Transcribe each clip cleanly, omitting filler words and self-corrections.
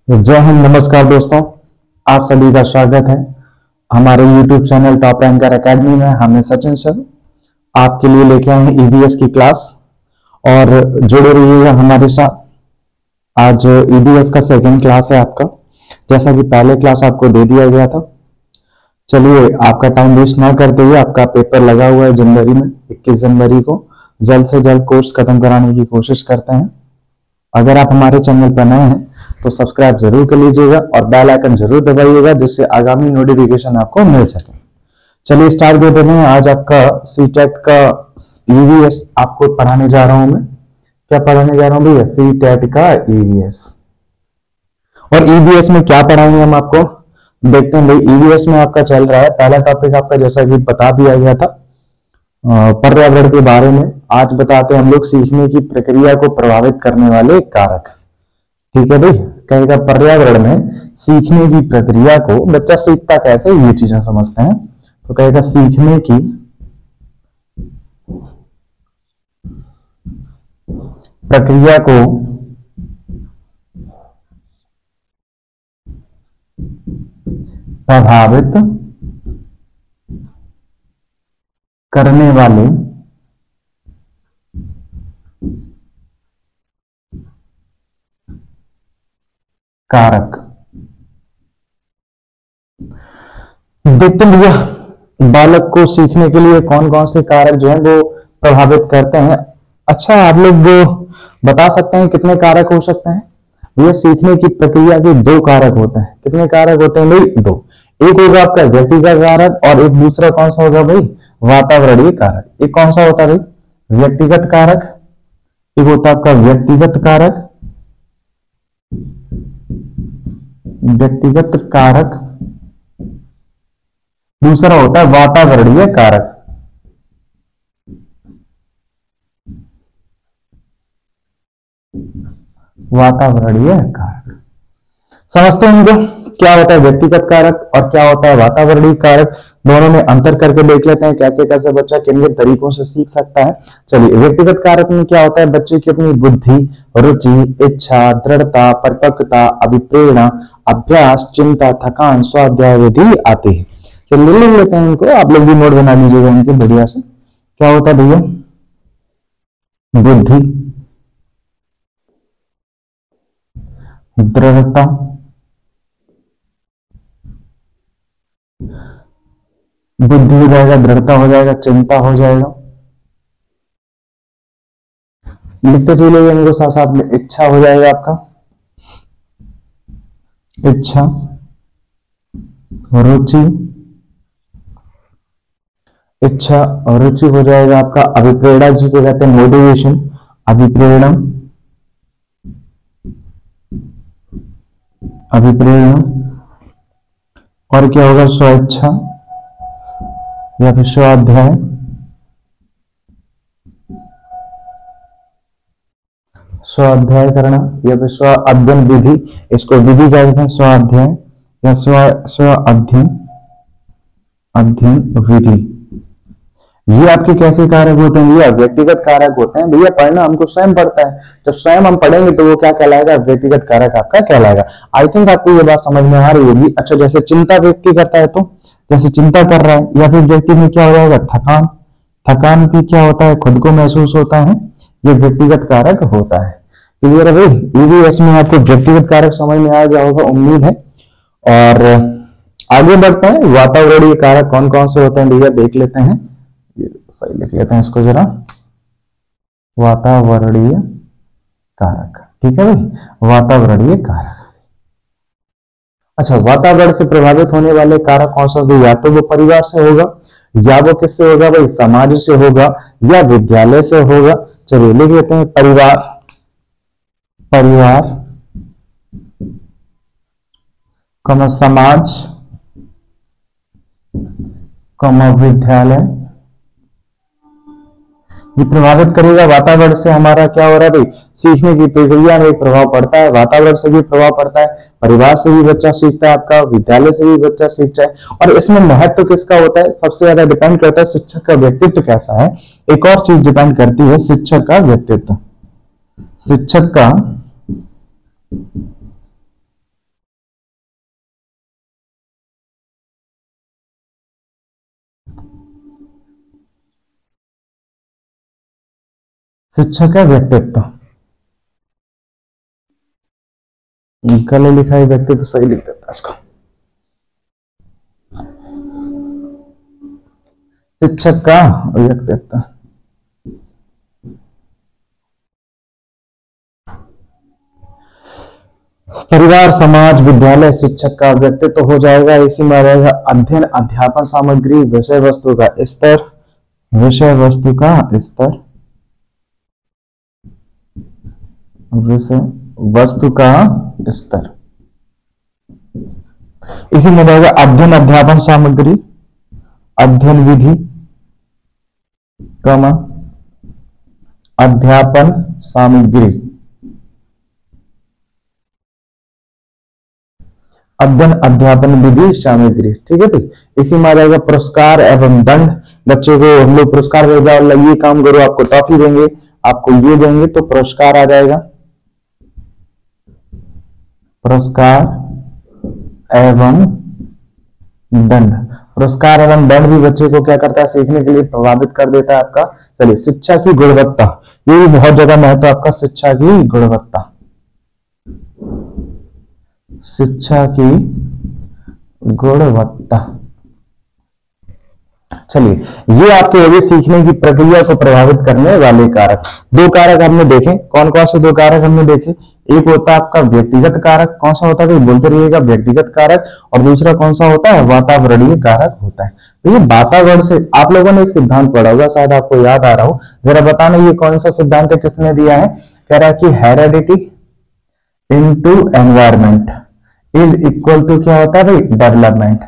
जय हिंद। नमस्कार दोस्तों, आप सभी का स्वागत है हमारे YouTube channel top ranker academy में। हमें सचिन सर आपके लिए लेके आए हैं ईवीएस की क्लास और जुड़े रहिएगा हमारे साथ। आज ईवीएस का सेकंड क्लास है आपका, जैसा कि पहले क्लास आपको दे दिया गया था। चलिए आपका टाइम वेस्ट ना करते हुए, आपका पेपर लगा हुआ है जनवरी में, 21 जनवरी को। जल्द से जल्द कोर्स खत्म कराने की कोशिश करते हैं। अगर आप हमारे चैनल पर नए हैं तो सब्सक्राइब जरूर कर लीजिएगा और बेल आइकन जरूर दबाइएगा, जिससे आगामी नोटिफिकेशन आपको मिल सके। चलिए स्टार्ट कर देते हैं। आज आपका सीटेट का ईवीएस आपको पढ़ाने जा रहा हूं मैं। क्या पढ़ाने जा रहा हूं भैया? सीटेट का ईवीएस। और ईवीएस में क्या पढ़ाएंगे हम आपको, देखते हैं भाई। ईवीएस में आपका चल रहा है पहला टॉपिक आपका, जैसा कि बता दिया गया था, पर्यावरण के बारे में। आज बताते हैं हम लोग सीखने की प्रक्रिया को प्रभावित करने वाले कारक। ठीक है भाई, कहेगा पर्यावरण में सीखने की प्रक्रिया को बच्चा सीखता कैसे, ये चीजें समझते हैं। तो कहेगा सीखने की प्रक्रिया को प्रभावित करने वाले कारक। देखते हैं भैया, बालक को सीखने के लिए कौन कौन से कारक जो है वो प्रभावित करते हैं। अच्छा, आप लोग बता सकते हैं कितने कारक हो सकते हैं? ये सीखने की प्रक्रिया के दो कारक होते हैं। कितने कारक होते हैं भाई? दो। एक होगा आपका व्यक्तिगत कारक और एक दूसरा कौन सा होगा भाई? वातावरणीय कारक। एक कौन सा होता है भाई? व्यक्तिगत कारक। एक होता है आपका व्यक्तिगत कारक, व्यक्तिगत कारक। दूसरा होता है वातावरणीय कारक। वातावरणीय कारक समझते हैं इनको, क्या होता है व्यक्तिगत कारक और क्या होता है वातावरणीय कारक। दोनों में अंतर करके देख लेते हैं कैसे कैसे बच्चा किन किन तरीकों से सीख सकता है। चलिए, व्यक्तिगत कारक में क्या होता है? बच्चे की अपनी बुद्धि, रुचि, इच्छा, दृढ़ता, परिपक्वता, अभिप्रेरणा, अभ्यास, चिंता, थकान, स्वाध्याय विधि आती है। चलिए लिख लेते हैं इनको, आप लोग भी नोट बना लीजिएगा इनके बढ़िया से। क्या होता है भैया? बुद्धि, दृढ़ता, बुद्धि हो जाएगा, दृढ़ता हो जाएगा, चिंता हो जाएगा। लिखते चलिएगा इनको साथ साथ में। इच्छा हो जाएगा आपका, इच्छा, रुचि, इच्छा और रुचि हो जाएगा आपका। अभिप्रेरणा जिसको कहते हैं मोटिवेशन, अभिप्रेरणा, अभिप्रेरणा। और क्या होगा? स्वेच्छा या फिर स्वाध्याय, स्वाध्याय करना या फिर स्व अध्ययन विधि। इसको विधि कहते हैं, स्वाध्याय या स्व अध्ययन, अध्ययन विधि। ये आपके कैसे कारक होते हैं? ये व्यक्तिगत कारक होते हैं भैया। पढ़ना हमको स्वयं पड़ता है, जब स्वयं हम पढ़ेंगे तो वो क्या कहलाएगा? व्यक्तिगत कारक आपका कहलाएगा। आई थिंक आपको ये बात समझ में आ रही होगी। अच्छा, जैसे चिंता व्यक्ति करता है, तो जैसे चिंता कर रहा है, या फिर व्यक्ति में क्या हो जाएगा? थकान। थकान भी क्या होता है? खुद को महसूस होता है, ये व्यक्तिगत कारक होता है। क्लियर है भाई? ईवीएस में आपको व्यक्तिगत कारक समझ में आ गया होगा, उम्मीद है। और आगे बढ़ते हैं, वातावरणीय कारक कौन कौन से होते हैं भैया देख लेते हैं। सही लिख लेते हैं इसको जरा, वातावरणीय कारक। ठीक है भाई, वातावरणीय कारक। अच्छा, वातावरण से प्रभावित होने वाले कारक कौन सा होगा? या तो वो परिवार से होगा, या वो किससे होगा भाई? समाज से होगा, या विद्यालय से होगा। चलिए लिख लेते हैं परिवार, परिवार, समाज, विद्यालय। ये प्रभावित करेगा। वातावरण से हमारा क्या हो रहा है भाई? सीखने की प्रक्रिया में एक प्रभाव पड़ता है। वातावरण से भी प्रभाव पड़ता है, परिवार से भी बच्चा सीखता है आपका, विद्यालय से भी बच्चा सीखता है। और इसमें महत्व किसका होता है? सबसे ज्यादा डिपेंड करता है शिक्षक का व्यक्तित्व कैसा है। एक और चीज डिपेंड करती है, शिक्षक का व्यक्तित्व। शिक्षक का शिक्षक का व्यक्तित्व, गले लिखा है व्यक्तित्व सही लिख देता है इसको। शिक्षक का व्यक्तित्व, परिवार, समाज, विद्यालय, शिक्षक का व्यक्तित्व हो जाएगा। इसी में रहेगा अध्ययन, अध्यापन सामग्री, विषय वस्तु का स्तर, विषय वस्तु का स्तर, विषय वस्तु का स्तर। इसी में रहेगा अध्ययन, अध्यापन सामग्री, अध्ययन विधि, कमा अध्यापन सामग्री, अध्ययन अध्यापन विधि सामग्री। ठीक है भाई। इसी में आ जाएगा पुरस्कार एवं दंड। बच्चे को हम लोग पुरस्कार भेजा, ये काम करो आपको टॉफी देंगे, आपको ये देंगे, तो पुरस्कार आ जाएगा। पुरस्कार एवं दंड, पुरस्कार एवं दंड भी बच्चे को क्या करता है, सीखने के लिए प्रभावित कर देता है आपका। चलिए, शिक्षा की गुणवत्ता, ये भी बहुत ज्यादा महत्व आपका, शिक्षा की गुणवत्ता, शिक्षा की गुणवत्ता। चलिए, ये आपके आगे सीखने की प्रक्रिया को प्रभावित करने वाले कारक। दो कारक हमने देखे, कौन कौन से दो कारक हमने देखे? एक होता है आपका व्यक्तिगत कारक, कौन सा होता है तो बोलते रहिएगा, व्यक्तिगत कारक। और दूसरा कौन सा होता है, वातावरणीय कारक होता है। तो ये वातावरण से आप लोगों ने एक सिद्धांत पढ़ा होगा, शायद आपको याद आ रहा हो, जरा बताना ये कौन सा सिद्धांत है, किसने दिया है? कह रहा है कि heredity into environment is equal to क्या होता है भाई, डेवलपमेंट।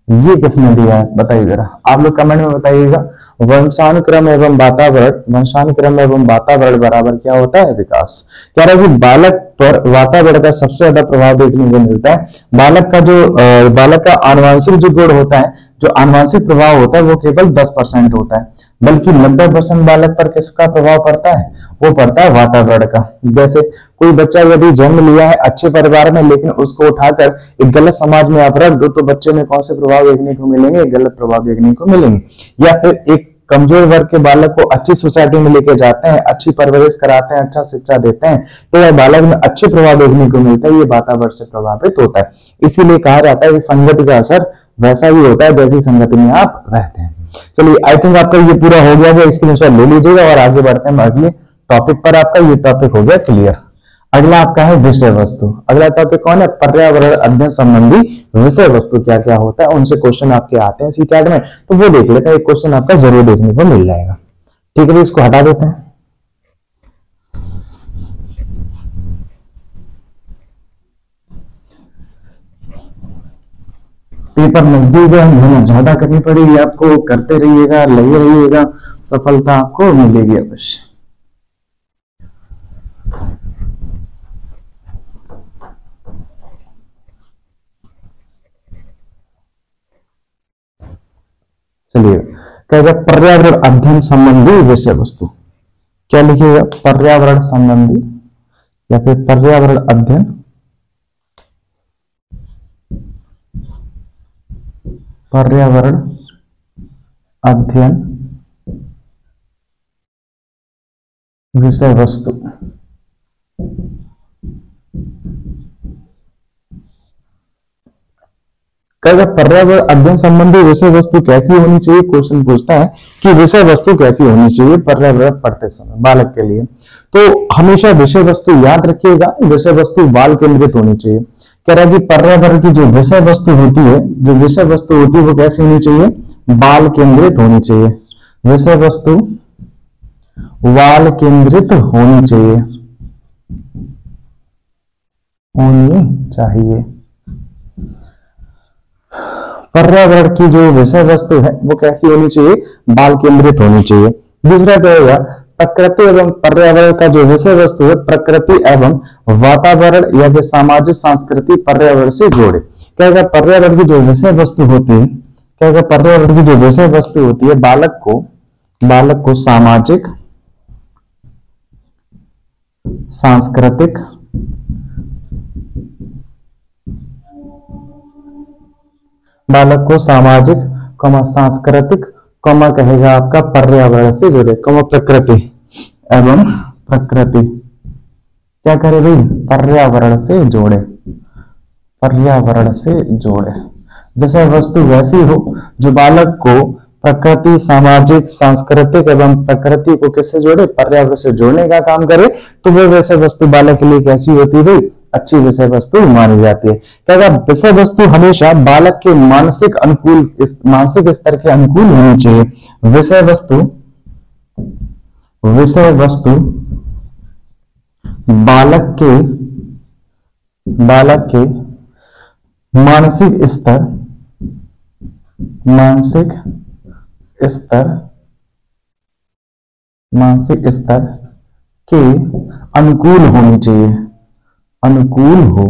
ये किसने दिया है बताइए जरा, आप लोग कमेंट में बताइएगा। वंशानुक्रम एवं वातावरण, वंशानुक्रम एवं वातावरण बराबर क्या होता है, विकास। कह रहा है कि बालक पर वातावरण का सबसे ज्यादा प्रभाव देखने को मिलता है। बालक का आनुवंशिक जो गुण होता है, जो आनुवंशिक प्रभाव होता है, वो केवल 10% होता है, बल्कि 90% बालक पर किसका प्रभाव पड़ता है, वो पड़ता है वातावरण का। जैसे कोई बच्चा यदि जन्म लिया है अच्छे परिवार में, लेकिन उसको उठाकर एक गलत समाज में आप रख दो, तो बच्चे में कौन से प्रभाव देखने को मिलेंगे, गलत प्रभाव देखने को मिलेंगे। या फिर एक कमजोर वर्ग के बालक को अच्छी सोसाइटी में लेके जाते हैं, अच्छी परवरिश कराते हैं, अच्छा शिक्षा देते हैं, तो वह बालक में अच्छे प्रभाव देखने को मिलता है, ये वातावरण से प्रभावित होता है। इसीलिए कहा जाता है कि संगति का असर वैसा ही होता है जैसी संगति में आप रहते हैं। चलिए, आई थिंक आपका ये पूरा हो गया है, स्क्रीनशॉट ले लीजिएगा और आगे बढ़ते हैं अगले टॉपिक पर। आपका ये टॉपिक हो गया क्लियर। अगला आपका है विषय वस्तु। अगला टॉपिक कौन है, पर्यावरण अध्ययन संबंधी विषय वस्तु क्या क्या होता है, उनसे क्वेश्चन आपके आते हैं सीटेट में, तो वो देख लेते हैं। एक क्वेश्चन आपका जरूर देखने को मिल जाएगा। ठीक है, इसको हटा देते हैं। पेपर नजदीक है, मेहनत ज्यादा करनी पड़ेगी आपको, करते रहिएगा, लगे रहिएगा, सफलता आपको मिलेगी अवश्य। चलिए, कहेगा पर्यावरण अध्ययन संबंधी विषय वस्तु। क्या लिखिएगा, पर्यावरण संबंधी या फिर पर्यावरण अध्ययन, पर्यावरण अध्ययन विषय वस्तु। कहेगा पर्यावरण अध्ययन संबंधी विषय वस्तु कैसी होनी चाहिए। क्वेश्चन पूछता है कि विषय वस्तु कैसी होनी चाहिए पर्यावरण पढ़ते समय बालक के लिए। तो हमेशा विषय वस्तु याद रखिएगा, विषय वस्तु बाल केंद्रित होनी चाहिए। कह रहा है कि पर्यावरण की जो विषय वस्तु होती है, जो विषय वस्तु होती है वो कैसी होनी चाहिए, बाल केंद्रित होनी चाहिए। विषय वस्तु बाल केंद्रित होनी चाहिए। पर्यावरण की जो विषय वस्तु है वो कैसी होनी चाहिए, बाल केंद्रित होनी चाहिए। दूसरा कहेगा प्रकृति एवं पर्यावरण का जो विषय वस्तु है, प्रकृति एवं वातावरण या फिर सामाजिक सांस्कृतिक पर्यावरण से जोड़े। कहेगा पर्यावरण की जो विषय वस्तु होती है, कहेगा पर्यावरण की जो विषय वस्तु होती है, बालक को सामाजिक सांस्कृतिक सांस्कृतिक कहेगा आपका पर्यावरण से जुड़े, प्रकृति एवं प्रकृति क्या करे भाई, पर्यावरण से जोड़े, पर्यावरण से जोड़े। विषय वस्तु वैसी हो जो बालक को प्रकृति, सामाजिक, सांस्कृतिक एवं प्रकृति को किससे जोड़े, पर्यावरण से जोड़ने का काम करे, तो वह विषय वस्तु बालक के लिए कैसी होती है भाई, अच्छी विषय वस्तु मानी जाती है। क्या विषय वस्तु हमेशा बालक के मानसिक अनुकूल, मानसिक स्तर के अनुकूल होनी चाहिए। विषय वस्तु, विषय वस्तु बालक के मानसिक स्तर, मानसिक स्तर, मानसिक स्तर के अनुकूल होनी चाहिए, अनुकूल हो।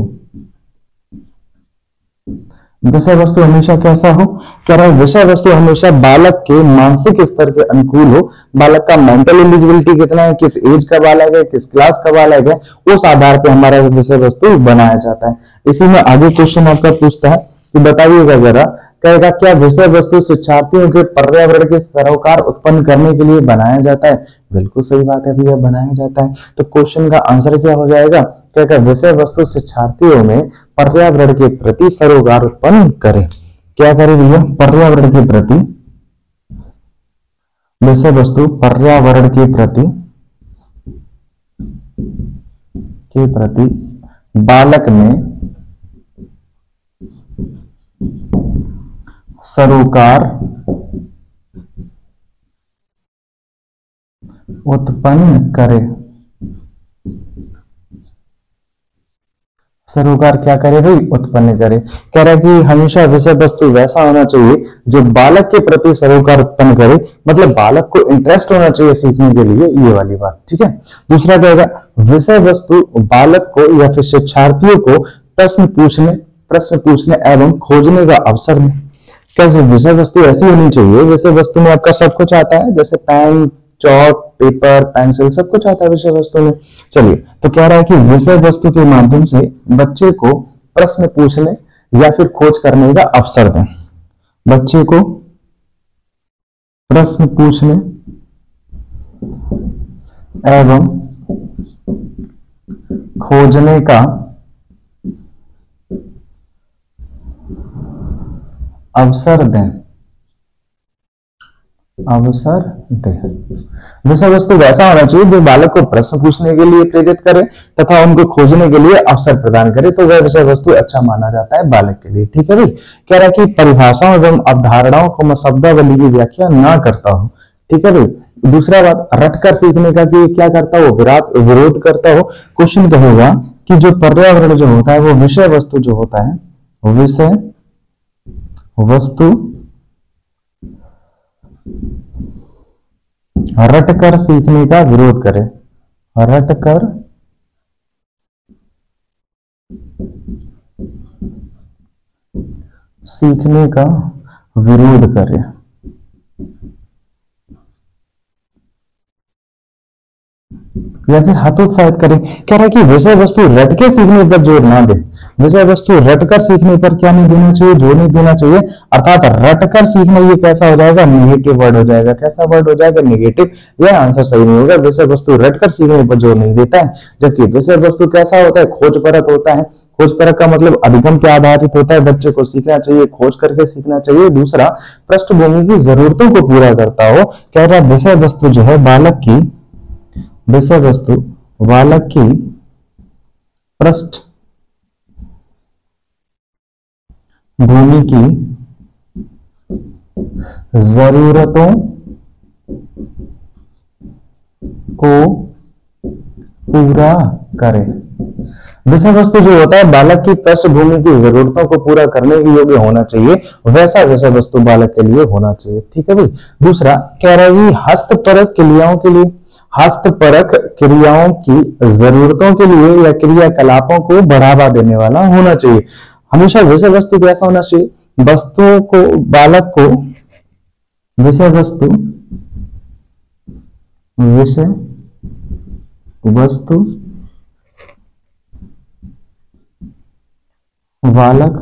विषय वस्तु हमेशा कैसा हो, कह रहा है विषय वस्तु हमेशा बालक के मानसिक स्तर के अनुकूल हो। बालक का मेंटल एलिजिबिलिटी कितना है, किस एज का बालक है, किस क्लास का बालक है, उस आधार पर हमारा विषय वस्तु बनाया जाता है। इसी में आगे क्वेश्चन आपका पूछता है कि बताइएगा जरा, कहेगा क्या विषय वस्तु शिक्षार्थियों के पर्यावरण के सरोकार उत्पन्न करने के लिए बनाया जाता है। बिल्कुल सही बात है भैया, बनाया जाता है। तो क्वेश्चन का आंसर क्या हो जाएगा, कहेगा विषय वस्तु शिक्षार्थियों में पर्यावरण के प्रति सरोकार उत्पन्न करे। क्या करे भैया, पर्यावरण के प्रति, विषय वस्तु पर्यावरण के प्रति बालक में सरोकार उत्पन्न करे। सरोकार क्या करे भाई, उत्पन्न करे। कह रहा है कि हमेशा विषय वस्तु वैसा होना चाहिए जो बालक के प्रति सरोकार उत्पन्न करे, मतलब बालक को इंटरेस्ट होना चाहिए सीखने के लिए, ये वाली बात, ठीक है। दूसरा कहेगा विषय वस्तु बालक को या फिर शिक्षार्थियों को प्रश्न पूछने एवं खोजने का अवसर दे। कैसे, विषय वस्तु ऐसी होनी चाहिए, विषय वस्तु में आपका सब कुछ आता है, जैसे पेन, चौक, पेपर, पेंसिल, सब कुछ आता है विषय वस्तु में। चलिए, तो कह रहा है कि विषय वस्तु के माध्यम से बच्चे को प्रश्न पूछने या फिर खोज करने का अवसर दें। बच्चे को प्रश्न पूछने एवं खोजने का अवसर दें, अवसर दे। विषय वस्तु वैसा होना चाहिए जो बालक को प्रश्न पूछने के लिए प्रेरित करे तथा उनको खोजने के लिए अवसर प्रदान करे, तो वह विषय वस्तु अच्छा माना जाता है बालक के लिए, ठीक है भाई। कह रहा है कि परिभाषाओं एवं अवधारणाओं को मैं शब्दावली की व्याख्या ना करता हूं, ठीक है भाई। दूसरा बात, रटकर सीखने का कि क्या करता हो, विरोध करता हो। क्वेश्चन कहेगा कि जो पर्यावरण जो होता है वो विषय वस्तु जो होता है, विषय वस्तु रटकर सीखने का विरोध करे, रटकर सीखने का विरोध करे। या फिर हतोत्साहित करे। कह रहा है कि विषय वस्तु रट के सीखने पर जोर ना दे, विषय वस्तु रटकर सीखने पर क्या नहीं देना चाहिए, जोर नहीं देना चाहिए। अर्थात रटकर सीखना ये कैसा हो जाएगा, नेगेटिव वर्ड हो जाएगा। कैसा वर्ड हो जाएगा, नेगेटिव। यह आंसर सही नहीं होगा। विषय वस्तु रटकर सीखने पर जोर नहीं देता है, जबकि विषय वस्तु कैसा होता है, खोजपरक होता है। खोजपरक का मतलब अधिगम पे आधारित होता है। बच्चे को सीखना चाहिए, खोज करके सीखना चाहिए। दूसरा, पृष्ठभूमि की जरूरतों को पूरा करता हो। कह रहा है विषय वस्तु जो है बालक की, विषय वस्तु बालक की पृष्ठभूमि की जरूरतों को पूरा करे। विषय वस्तु जो होता है बालक की पृष्ठभूमि की जरूरतों को पूरा करने के योग्य होना चाहिए, वैसा विषय वस्तु बालक के लिए होना चाहिए, ठीक है भाई। दूसरा, कह रहा है हस्तपरक क्रियाओं के लिए, हस्तपरक क्रियाओं की जरूरतों के लिए या क्रियाकलापों को बढ़ावा देने वाला होना चाहिए। हमेशा विषय वस्तु कैसा होना चाहिए, वस्तुओं को, बालक को विषय वस्तु बालक,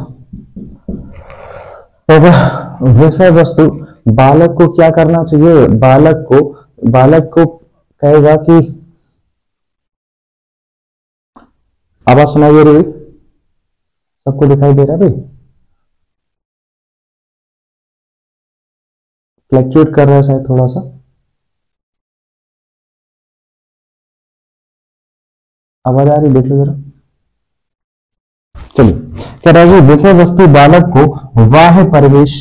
तो विषय वस्तु बालक को क्या करना चाहिए, बालक को कहेगा कि आवाज सुनाई दे रही है? सबको दिखाई दे रहा है भाई? फ्लैक्चुएट कर रहा है शायद थोड़ा सा। आवाज आ रही? देख लो जरा। चलिए, कह रहा है विषय वस्तु बालक को बाह्य परिवेश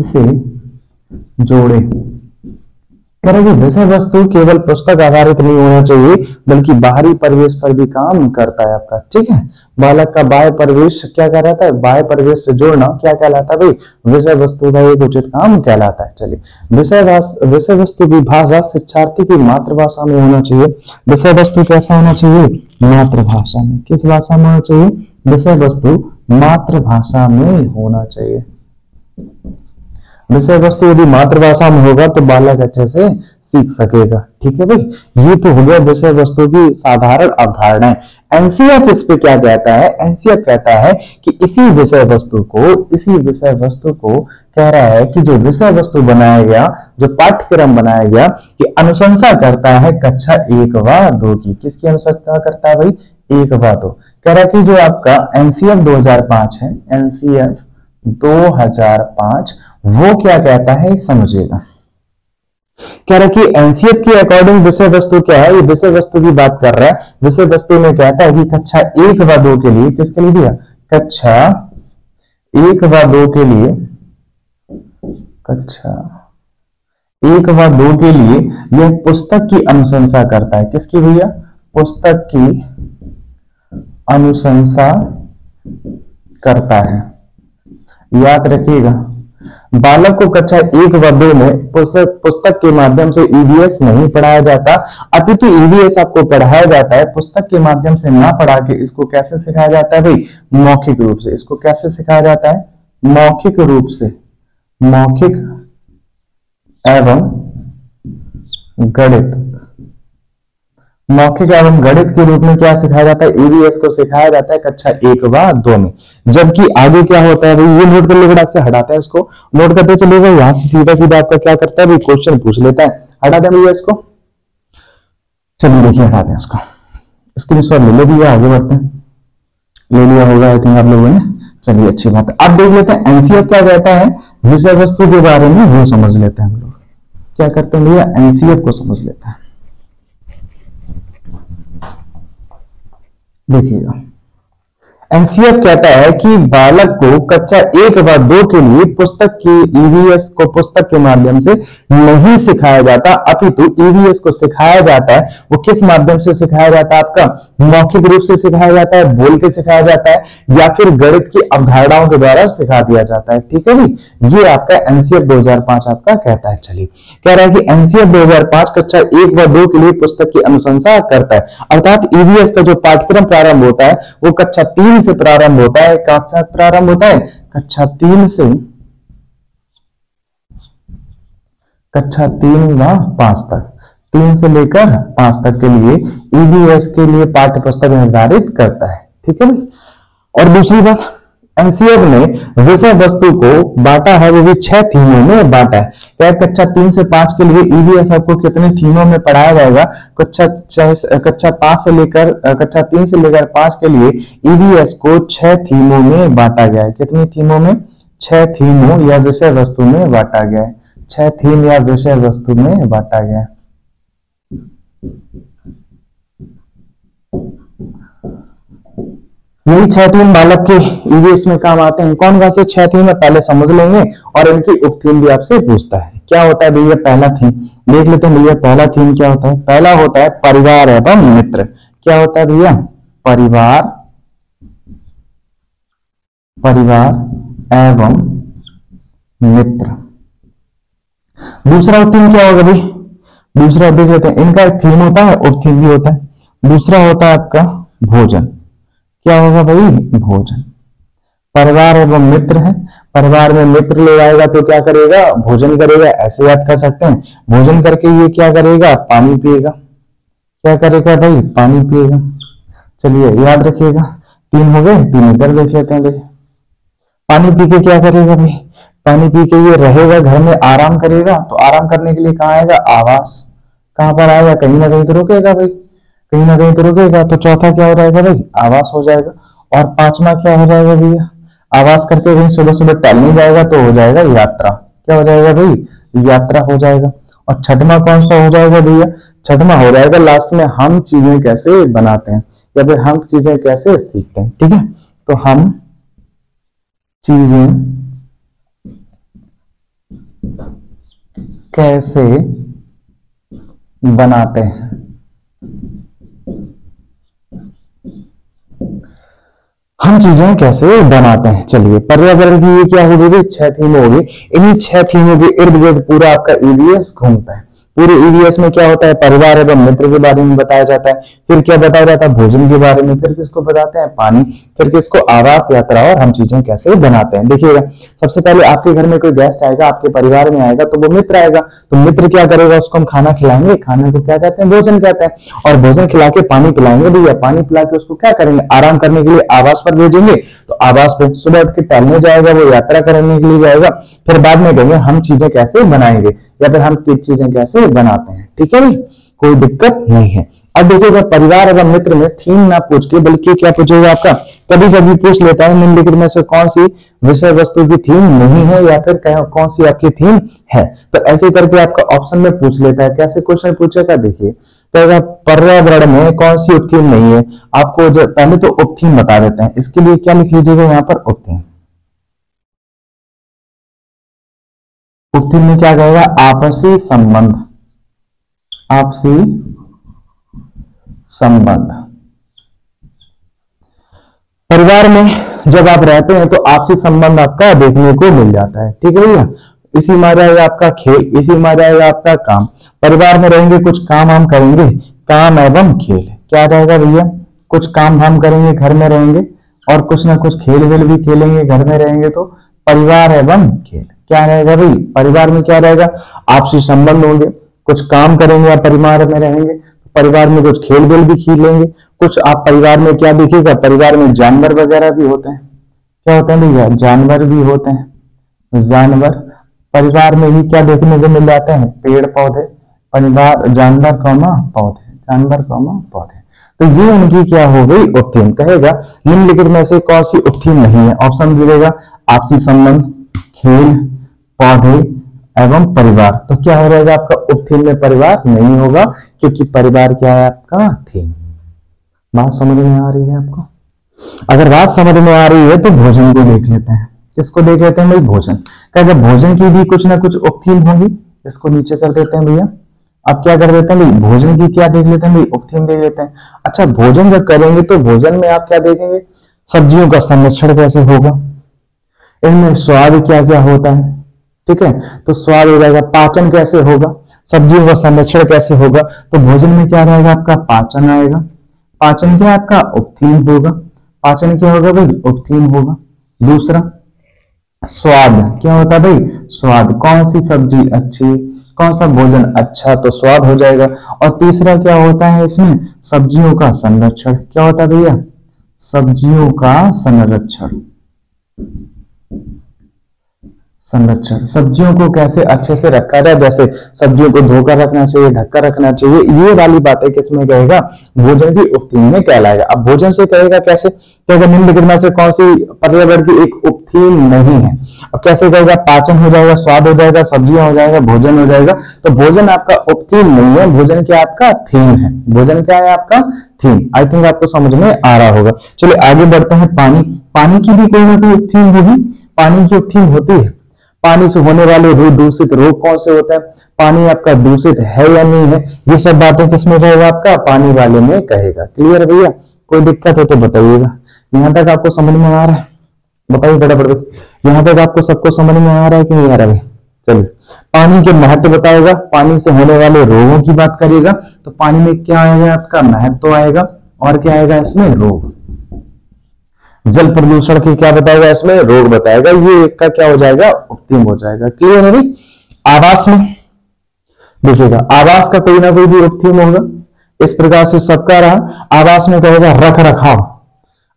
से जोड़े। कह रहे कि विषय वस्तु केवल पुस्तक आधारित नहीं होना चाहिए, बल्कि बाहरी परिवेश पर भी काम करता है आपका। ठीक है, बालक का बाह्य परिवेश क्या कहलाता है? बाह्य परिवेश से जोड़ना क्या कहलाता है भाई? विषय वस्तु का एक उचित काम कहलाता है। चलिए, विषय वस्तु की भाषा शिक्षार्थी की मातृभाषा में होना चाहिए। विषय वस्तु कैसा होना चाहिए? मातृभाषा में। किस भाषा में होना चाहिए? विषय वस्तु मातृभाषा में होना चाहिए। विषय वस्तु यदि मातृभाषा में होगा तो बालक अच्छे से सीख सकेगा। ठीक है भाई, ये तो हो गया विषय वस्तु की साधारण अवधारणाएं। एनसीएफ इस पे क्या कहता है? एनसीएफ कहता है कि इसी विषय वस्तु को कह रहा है कि जो विषय वस्तु बनाया गया, जो पाठ्यक्रम बनाया गया, ये अनुशंसा करता है कक्षा 1 व 2 की। किसकी अनुशंसा करता है भाई? 1 व 2। कह रहा है कि जो आपका एनसीएफ 2005 है, एनसीएफ 2005 वो क्या कहता है समझिएगा। कह रहा है कि एनसीएफ के अकॉर्डिंग विषय वस्तु क्या है? ये विषय वस्तु की बात कर रहा है। विषय वस्तु में कहता है कि कक्षा 1 व 2 के लिए, किसके लिए दिया? कक्षा 1 व 2 के लिए, कक्षा 1 व 2 के लिए यह पुस्तक की अनुशंसा करता है। किसकी भैया? पुस्तक की अनुशंसा करता है। याद रखिएगा, बालक को कक्षा 1 व 2 में पुस्तक के माध्यम से ईवीएस नहीं पढ़ाया जाता, अपितु ईवीएस आपको पढ़ाया जाता है पुस्तक के माध्यम से ना पढ़ा के। इसको कैसे सिखाया जाता है भाई? मौखिक रूप से। इसको कैसे सिखाया जाता है? मौखिक रूप से। मौखिक एवं गणित। मौखिक एवं गणित के रूप में क्या सिखाया जाता है? ईवीएस को सिखाया जाता है कक्षा 1 व 2 में। जबकि आगे क्या होता है भाई? ये नोट कर लो, से हटाते हैं इसको, नोट करते चलेगा। यहां से सीधा सीधा आपका क्या करता है भाई? क्वेश्चन पूछ लेता है। हटा दें भैया इसको। चलिए देखिए, हटाते हैं इसको। स्क्रीनशॉट ले लिया, आगे बढ़ते हैं। ले लिया होगा आई थिंक आप लोगों ने। चलिए, अच्छी बात है। अब देख लेते हैं एनसीएफ क्या कहता है विषय वस्तु के बारे में, वो समझ लेते हैं हम लोग। क्या करते हैं भैया? एनसीएफ को समझ लेते हैं। देखिएगा, एनसीएफ कहता है कि बालक को कक्षा 1 व 2 के लिए पुस्तक की ईवीएस को पुस्तक के माध्यम से नहीं सिखाया जाता, अपितु ईवीएस को सिखाया जाता है। वो किस माध्यम से सिखाया जाता है? आपका मौखिक रूप से सिखाया जाता है, बोल के सिखाया जाता है, या फिर गणित की अवधारणाओं के द्वारा सिखा दिया जाता है। ठीक है भाई, ये आपका एनसीएफ 2005 आपका कहता है। चलिए, कह रहा है कि एनसीएफ 2005 कक्षा 1 व 2 के लिए पुस्तक की अनुशंसा करता है, अर्थात ईवीएस का जो पाठ्यक्रम प्रारंभ होता है वो कक्षा 3 से प्रारंभ होता है। कक्षा प्रारंभ होता है कक्षा 3 से, कक्षा 3 व 5 तक, 3 से लेकर 5 तक के लिए ईवीएस के लिए पाठ्य पुस्तक निर्धारित करता है। ठीक है भाई। और दूसरी बात, एनसीएफ ने विषय वस्तु को बांटा है, वो भी 6 थीमों में बांटा है। क्या कक्षा 3 से 5 के लिए ईवीएस आपको कितने थीमों में पढ़ाया जाएगा? कक्षा 5 से लेकर कक्षा 3 से लेकर 5 के लिए ईवीएस को 6 थीमों में बांटा गया है। कितनी थीमों में? 6 थीमों या विषय वस्तु में बांटा गया है। 6 थीम या विषय वस्तु में बांटा गया है। यही 6 थीम बालक के ईवीएस में काम आते हैं। कौन कौन से 6 थीम है पहले समझ लेंगे, और इनकी उपथीम भी आपसे पूछता है। क्या होता है भैया पहला थीम? देख लेते हैं भैया, पहला थीम क्या होता है? पहला होता है परिवार एवं मित्र। क्या होता है भैया? परिवार एवं मित्र। दूसरा उपथीम क्या होगा भाई? दूसरा देख लेते हैं, इनका एक थीम होता है, उपथीम भी होता है। दूसरा होता है आपका भोजन। क्या होगा भाई? भोजन। परिवार एवं मित्र है, परिवार में मित्र ले आएगा तो क्या करेगा? भोजन करेगा। ऐसे याद कर सकते हैं, भोजन करके ये क्या करेगा? पानी पिएगा। क्या करेगा भाई? पानी पिएगा। चलिए याद रखिएगा, 3 हो गए, 3 इधर देख लेते हैं। देखिए, पानी पी के क्या करेगा भाई? पानी पी के ये रहेगा, घर में आराम करेगा। तो आराम करने के लिए कहाँ आएगा? आवास। कहां पर आएगा, कहीं ना कहीं तो रुकेगा भाई, कहीं ना कहीं तो रुकेगा। तो चौथा क्या हो जाएगा भाई, आवास हो जाएगा। और पांचवा क्या हो जाएगा भैया, आवास करके कहीं सुबह सुबह टहलने जाएगा तो हो जाएगा यात्रा। क्या हो जाएगा भाई, यात्रा हो जाएगा। और छठवां कौन सा हो जाएगा भैया, छठवां हो जाएगा लास्ट में, हम चीजें कैसे बनाते हैं या फिर हम चीजें कैसे सीखते हैं। ठीक है, तो हम चीजें कैसे बनाते हैं। हम चीजें कैसे बनाते हैं। चलिए, पर्यावरण की ये क्या होगी भाई, 6 थीम होगी। इन्हीं 6 थीमों के इर्द गिर्द पूरा आपका ईवीएस घूमता है। पूरे ईवीएस में क्या होता है, परिवार एवं मित्र के बारे में बताया जाता है, फिर क्या बताया जाता है, भोजन के बारे में, फिर किसको बताते हैं, पानी, फिर किसको, आवास, यात्रा, और हम चीजें कैसे बनाते हैं। देखिएगा, सबसे पहले आपके घर में कोई गेस्ट आएगा, आपके परिवार में आएगा, तो वो मित्र आएगा, तो मित्र क्या करेगा, उसको हम खाना खिलाएंगे, खाने को क्या कहते हैं, भोजन कहते हैं। और भोजन खिला के पानी पिलाएंगे भैया, पानी पिला के उसको क्या करेंगे, आराम करने के लिए आवास पर भेजेंगे, तो आवास पर सुबह उठ के टहलने जाएगा, वो यात्रा करने के लिए जाएगा। फिर बाद में कहेंगे हम चीजें कैसे बनाएंगे या फिर हम चीजें कैसे बनाते हैं। ठीक है भाई, कोई दिक्कत नहीं है। अब देखिएगा, परिवार एवं मित्र में थीम ना पूछ के बल्कि क्या पूछेगा आपका, कभी कभी पूछ लेता है निम्नलिखित में से कौन सी विषय वस्तु की थीम नहीं है या फिर कौन सी आपकी थीम है। तो ऐसे करके आपका ऑप्शन में पूछ लेता है। कैसे क्वेश्चन पूछेगा, देखिए, तो पर्यावरण में कौन सी उपथीम नहीं है। आपको जो पहले तो उपथीम बता देते हैं, इसके लिए क्या लिख लीजिएगा यहाँ पर, उपथीम। उपथीम में क्या कहेगा, आपसी संबंध, आपसी संबंध। परिवार में जब आप रहते हैं तो आपसी संबंध आपका देखने को मिल जाता है। ठीक है भैया, इसी में आ जाएगा आपका खेल, इसी में आ जाएगा आपका काम। परिवार में रहेंगे, कुछ काम हम करेंगे, काम एवं खेल। क्या रहेगा भैया, कुछ काम हम करेंगे, घर में रहेंगे, और कुछ ना कुछ खेल वेल भी खेलेंगे, घर में रहेंगे, तो परिवार एवं खेल। क्या रहेगा भाई, परिवार में क्या रहेगा, आपसी संबंध होंगे, कुछ काम करेंगे या परिवार में रहेंगे, परिवार में कुछ खेल वेल भी खेलेंगे, कुछ आप परिवार में क्या देखिएगा, परिवार में जानवर वगैरह भी होते हैं। क्या होते हैं भैया, जानवर भी होते हैं। जानवर परिवार में ही क्या देखने को मिल जाते हैं, पेड़ पौधे, परिवार, जानवर कौमा पौधे, जानवर कौमा पौधे। तो ये उनकी क्या हो गई, उपथीम। कहेगा निम्नलिखित में से कौन सी उपथीम नहीं है। ऑप्शन मिलेगा, आपसी संबंध, खेल, पौधे एवं परिवार। तो क्या हो जाएगा आपका, उपथीम में परिवार नहीं होगा, क्योंकि परिवार क्या है आपका थीम। बात समझ में आ रही है आपको? अगर बात समझ में आ रही है तो भोजन को देख लेते हैं। किसको देख लेते हैं भाई, भोजन। क्या भोजन की भी कुछ ना कुछ उपथीम होगी। इसको नीचे कर देते हैं भैया। अब क्या कर देते हैं भाई, भोजन की क्या देख लेते हैं भाई, उपथीम देख लेते हैं। अच्छा, भोजन जब करेंगे तो भोजन में आप क्या देखेंगे, सब्जियों का संरक्षण कैसे होगा, इनमें स्वाद क्या क्या होता है। ठीक है, तो स्वाद हो जाएगा, पाचन कैसे होगा, सब्जियों का संरक्षण कैसे होगा। तो भोजन में क्या रहेगा आपका, पाचन आएगा। पाचन क्या आपका, उपथीम होगा। पाचन क्या होगा भाई, उपथीम होगा। दूसरा स्वाद, क्या होता है भाई, स्वाद, कौन सी सब्जी अच्छी, कौन सा भोजन अच्छा, तो स्वाद हो जाएगा। और तीसरा क्या होता है इसमें, सब्जियों का संरक्षण। क्या होता है भैया, सब्जियों का संरक्षण। संरक्षण, सब्जियों को कैसे अच्छे से रखा जाए, जैसे सब्जियों को धोकर रखना चाहिए, ढककर रखना चाहिए, ये वाली बातें किसमें कहेगा, भोजन की उपथीम में कहलाएगा। अब भोजन से कहेगा कैसे, कहेगा निम्नलिखित में से कौन सी पर्यावरण की एक उपथीम नहीं है। अब कैसे कहेगा, पाचन हो जाएगा, स्वाद हो जाएगा, सब्जियां हो जाएगा, भोजन हो जाएगा। तो भोजन आपका उपथीम नहीं है, भोजन क्या आपका थीम है। भोजन क्या है आपका थीम। आई थिंक आपको समझ में आ रहा होगा। चलिए आगे बढ़ते हैं। पानी, पानी की भी कोई ना कोई उपथीम होगी। पानी की उपथीम होती है, पानी से होने वाले दूषित रोग कौन से होते हैं, पानी आपका दूषित है या नहीं है, ये सब बातें किसमें रहेगा आपका, पानी वाले में कहेगा। क्लियर भैया, कोई दिक्कत हो तो बताइएगा। यहां तक आपको समझ में आ रहा है, बताइए फटाफट। यहां तक आपको सबको समझ में आ रहा है कि नहीं आ रहा है। चलिए, पानी के महत्व बताएगा, पानी से होने वाले रोगों की बात करिएगा। तो पानी में क्या आएगा आपका, महत्व आएगा, और क्या आएगा इसमें, रोग। जल प्रदूषण की क्या बताएगा इसमें, रोग बताएगा। ये इसका क्या हो जाएगा, उपथीम हो जाएगा। क्लियर है भाई। आवास में देखिएगा, आवास का कोई ना कोई भी उपथीम होगा। इस प्रकार से सबका रहा। आवास में कहेगा रख रखाव।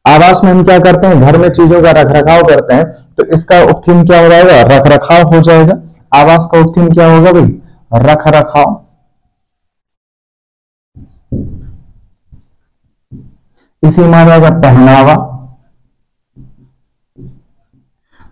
आवास में हम क्या करते हैं, घर में चीजों का रख रखाव करते हैं, तो इसका उपथीम क्या हो जाएगा, रख रखाव हो जाएगा। आवास का उपथीम क्या होगा भाई, रख रखाव। इसी में आ जाएगा पहनावा।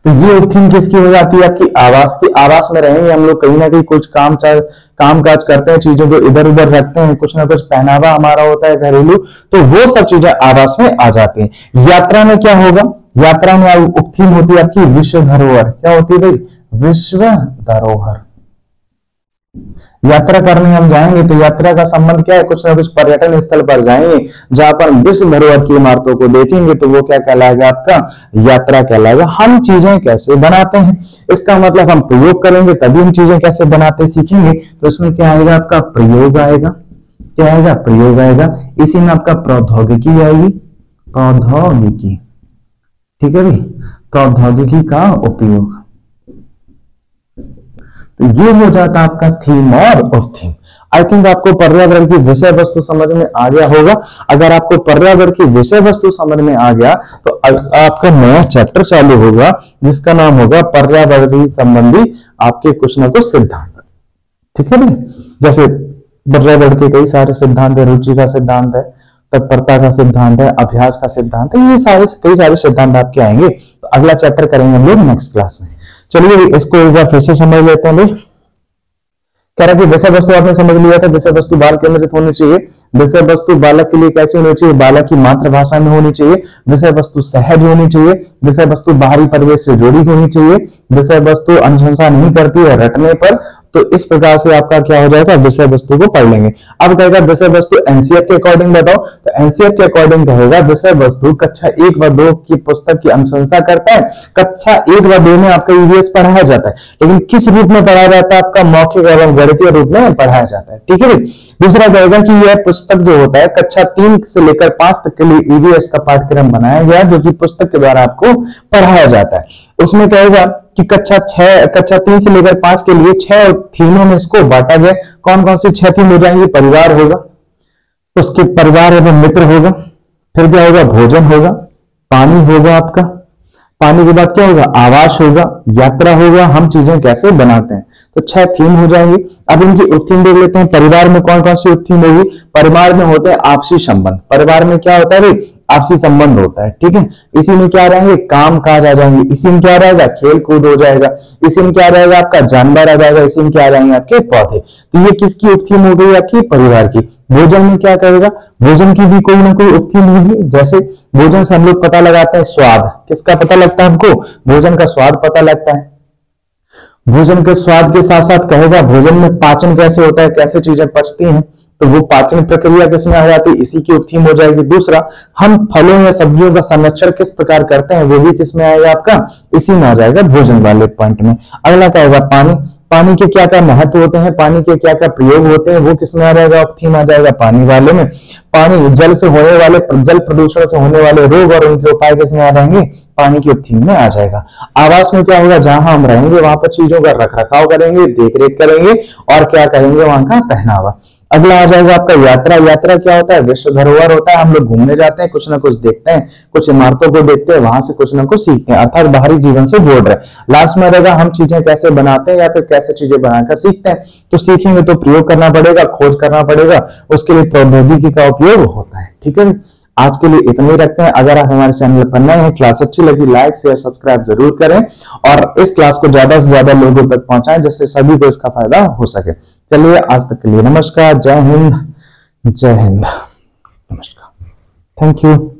तो ये उपथीम किसकी हो जाती है? आपकी आवास की। आवास में रहेंगे हम लोग, कहीं ना कहीं कुछ काम काज करते हैं, चीजों को इधर उधर रखते हैं, कुछ ना कुछ पहनावा हमारा होता है घरेलू, तो वो सब चीजें आवास में आ जाती हैं। यात्रा में क्या होगा? यात्रा में उपथीम होती है आपकी विश्व धरोहर। क्या होती है भाई? विश्व धरोहर। यात्रा करने हम जाएंगे तो यात्रा का संबंध क्या है? कुछ ना कुछ पर्यटन स्थल पर जाएंगे जहां पर विश्व धरोहर की इमारतों को देखेंगे, तो वो क्या कहलाएगा? आपका यात्रा कहलाएगा। हम चीजें कैसे बनाते हैं, इसका मतलब हम प्रयोग करेंगे तभी हम चीजें कैसे बनाते सीखेंगे। तो इसमें क्या आएगा? आपका प्रयोग आएगा। क्या आएगा? प्रयोग आएगा। इसी में आपका प्रौद्योगिकी आएगी। प्रौद्योगिकी, ठीक है भाई, प्रौद्योगिकी का उपयोग। तो ये हो जाता आपका थीम और उपथीम। आई थिंक आपको पर्यावरण की विषय वस्तु समझ में आ गया होगा। अगर आपको पर्यावरण की विषय वस्तु समझ में आ गया तो आपका नया चैप्टर चालू होगा जिसका नाम होगा पर्यावरण संबंधी आपके कुछ ना कुछ सिद्धांत। ठीक है भाई, जैसे पर्यावरण के कई सारे सिद्धांत है, रुचि का सिद्धांत है, तत्परता का सिद्धांत है, अभ्यास का सिद्धांत है, ये सारे कई सारे सिद्धांत आपके आएंगे। तो अगला चैप्टर करेंगे हम लोग नेक्स्ट क्लास में। चलिए इसको एक बार फिर से समझ लेते हैं भाई। कह रहा है कि विषय वस्तु आपने समझ लिया था, विषय वस्तु बाल केंद्रित होनी चाहिए। विषय वस्तु बालक के लिए कैसी होनी चाहिए? बालक की मातृभाषा में होनी चाहिए। विषय वस्तु सहज होनी चाहिए। विषय वस्तु बाहरी परिवेश से जुड़ी होनी चाहिए। विषय वस्तु अनुशंसा नहीं करती है रटने पर। तो इस प्रकार से आपका क्या हो जाएगा? विषय वस्तु को पढ़ लेंगे। अब कहेगा विषय वस्तु एनसीईआरटी के अकॉर्डिंग बताओ, तो एनसीईआरटी के अकॉर्डिंग कहेगा विषय वस्तु कक्षा 1 व 2 की पुस्तक की अनुशंसा करता है। कक्षा 1 व 2 में आपका ईवीएस पढ़ाया जाता है, लेकिन किस रूप में पढ़ाया जाता है? आपका मौखिक एवं गणितीय रूप में पढ़ाया जाता है। ठीक है। दूसरा कहेगा कि यह पुस्तक जो होता है कक्षा 3 से लेकर 5 तक के लिए ईवीएस का पाठ्यक्रम बनाया गया, जो कि पुस्तक के द्वारा आपको पढ़ाया जाता है। उसमें कहेगा कि कक्षा 3 से लेकर 5 के लिए 6 थीमों में इसको बांटा गया। कौन कौन सी 6 थीम हो जाएंगी? परिवार होगा, उसके परिवार एवं मित्र होगा, फिर क्या होगा? भोजन होगा, पानी होगा आपका, पानी के बाद क्या होगा? आवास होगा, यात्रा होगा, हम चीजें कैसे बनाते हैं। तो 6 थीम हो जाएंगी। अब इनकी उपथीम देख लेते हैं। परिवार में कौन कौन सी उपथीम होगी? परिवार में होते हैं आपसी संबंध। परिवार में क्या होता है भाई? आपसी संबंध होता है। ठीक है। इसी में क्या रहेंगे? काम काज आ जाएंगे। इसी में क्या रहेगा? खेल कूद हो जाएगा। इसी में क्या रहेगा? आपका जानवर आ जाएगा। इसी में क्या आ जाएंगे? आपके पौधे। तो ये किसकी उपथीम हो गई? आपकी परिवार की। भोजन में क्या करेगा? भोजन की भी कोई ना कोई उपथीम होगी। जैसे भोजन से हम लोग पता लगाते हैं स्वाद। किसका पता लगता है हमको? भोजन का स्वाद पता लगता है। भोजन के स्वाद के साथ साथ कहेगा भोजन में पाचन कैसे होता है, कैसे चीजें पचती हैं, तो वो पाचन प्रक्रिया किसमें आ जाती है? इसी की उपथीम हो जाएगी। दूसरा, हम फलों या सब्जियों का संरक्षण किस प्रकार करते हैं, वो भी किसमें आएगा? आपका इसी में आ जाएगा, भोजन वाले पॉइंट में। अगला क्या होगा? पानी। पानी के क्या क्या महत्व होते हैं, पानी के क्या क्या प्रयोग होते हैं, वो किसमें आ जाएगा? उपथीम आ जाएगा पानी वाले में। पानी जल से होने वाले, जल प्रदूषण से होने वाले रोग और उनके उपाय किसमें आ जाएंगे? पानी की उपथीम में आ जाएगा। आवास में क्या होगा? जहां हम रहेंगे वहां पर चीजों का रख रखाव करेंगे, देख रेख करेंगे, और क्या करेंगे? वहां का पहनावा। अगला आ जाएगा आपका यात्रा। यात्रा क्या होता है? विश्व धरोहर होता है। हम लोग घूमने जाते हैं, कुछ ना कुछ देखते हैं, कुछ इमारतों को देखते हैं, वहां से कुछ ना कुछ सीखते हैं, अर्थात बाहरी जीवन से जोड़ रहे हैं। लास्ट में रहेगा हम चीजें कैसे बनाते हैं या फिर कैसे चीजें बनाकर सीखते हैं। तो सीखेंगे तो प्रयोग करना पड़ेगा, खोज करना पड़ेगा, उसके लिए प्रौद्योगिकी का उपयोग होता है। ठीक है। आज के लिए इतना ही रखते हैं। अगर आप हमारे चैनल पर नए हैं, क्लास अच्छी लगी, लाइक शेयर सब्सक्राइब जरूर करें और इस क्लास को ज्यादा से ज्यादा लोगों तक पहुंचाएं, जिससे सभी को इसका फायदा हो सके। चलिए आज तक के लिए नमस्कार, जय हिंद, जय हिंद, नमस्कार, थैंक यू।